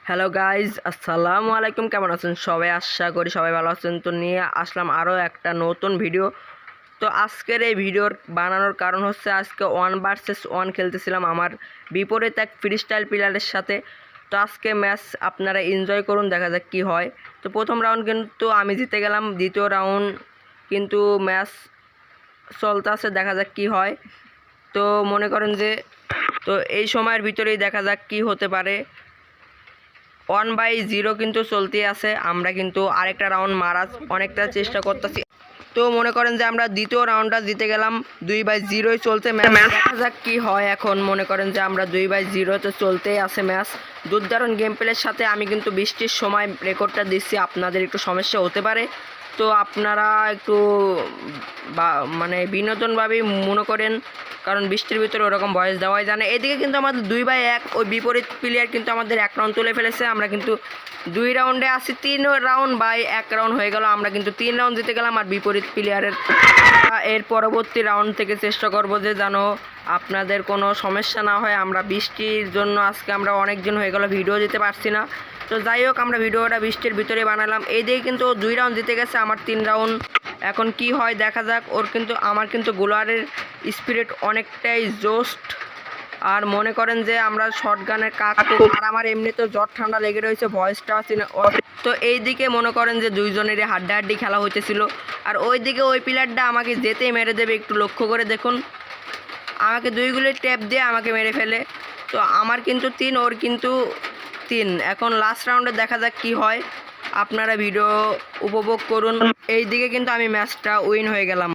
Hello guys, আসসালামু আলাইকুম। কেমন আছেন সবাই? আশা করি সবাই ভালো আছেন। তো নিয়ে আসলাম আরও একটা নতুন ভিডিও। তো আজকের এই ভিডিওর বানানোর কারণ হচ্ছে, আজকে 1 vs 1 খেলতেছিলাম আমার বিপরীত এক ফ্রিস্টাইল প্লেয়ারের সাথে। তো আজকে ম্যাচ আপনারা এনজয় করুন, দেখা যাক কী হয়। তো প্রথম রাউন্ড কিন্তু আমি জিতে গেলাম, দ্বিতীয় রাউন্ড কিন্তু ম্যাচ চলতে আছে, দেখা যাক কী হয়। তো মনে করেন যে তো এই সময়ের ভিতরেই দেখা যাক কী হতে পারে। 1/0 কিন্তু চলতে আছে, আমরা কিন্তু আরেকটা রাউন্ড মারার অনেকটা চেষ্টা করতেছি। তো মনে করেন যে আমরা দ্বিতীয় রাউন্ডটা জিতে গেলাম, 2/0 চলছে ম্যাচ। দেখা যাক কি হয়। এখন মনে করেন যে আমরা 2/0 চলতেই আছে ম্যাচ। দুর্দারুণ গেম প্লের সাথে আমি কিন্তু বৃষ্টির সময় রেকর্ডটা দিচ্ছি, আপনাদের একটু সমস্যা হতে পারে। তো আপনারা একটু মানে বিনোদনভাবেই মনে করেন, কারণ বৃষ্টির ভিতরে ওরকম ভয়েস দেওয়াই জানে। এদিকে কিন্তু আমাদের 2/1, ওই বিপরীত প্লেয়ার কিন্তু আমাদের 1 রাউন্ড তুলে ফেলেছে। আমরা কিন্তু 2 রাউন্ডে আসি, 3 রাউন্ড বাই 1 রাউন্ড হয়ে গেল। আমরা কিন্তু 3 রাউন্ড জিতে গেলাম। আর বিপরীত প্লেয়ারের এর পরবর্তী রাউন্ড থেকে চেষ্টা করব যে যেন আপনাদের কোনো সমস্যা না হয়। আমরা বৃষ্টির জন্য আজকে আমরা অনেকদিন হয়ে গেল ভিডিও দিতে পারছি না। তো যাই হোক, আমরা ভিডিওটা বৃষ্টির ভিতরে বানালাম। এই দিকে কিন্তু 2 রাউন্ড জিতে গেছে, আমার 3 রাউন্ড। এখন কি হয় দেখা যাক। আমার কিন্তু গোলারের স্পিরিট অনেকটাই জোস্ট। আর মনে করেন যে আমরা শর্টগানের কাজ, আর আমার এমনিতে জ্বর ঠান্ডা লেগে রয়েছে, ভয়েসটা তো এই দিকে মনে করেন যে দুইজনেরই হাড্ডাহাড্ডি খেলা হইতেছিল। আর ওই দিকে ওই প্লেয়ারটা আমাকে যেতেই মেরে দেবে, একটু লক্ষ্য করে দেখুন। আমাকে 2 গুলি ট্যাপ দিয়ে আমাকে মেরে ফেলে। তো আমার কিন্তু 3, ওর কিন্তু 3। এখন লাস্ট রাউন্ডে দেখা যাক কি হয়। আপনারা ভিডিও উপভোগ করুন। এই দিকে কিন্তু আমি ম্যাচটা উইন হয়ে গেলাম।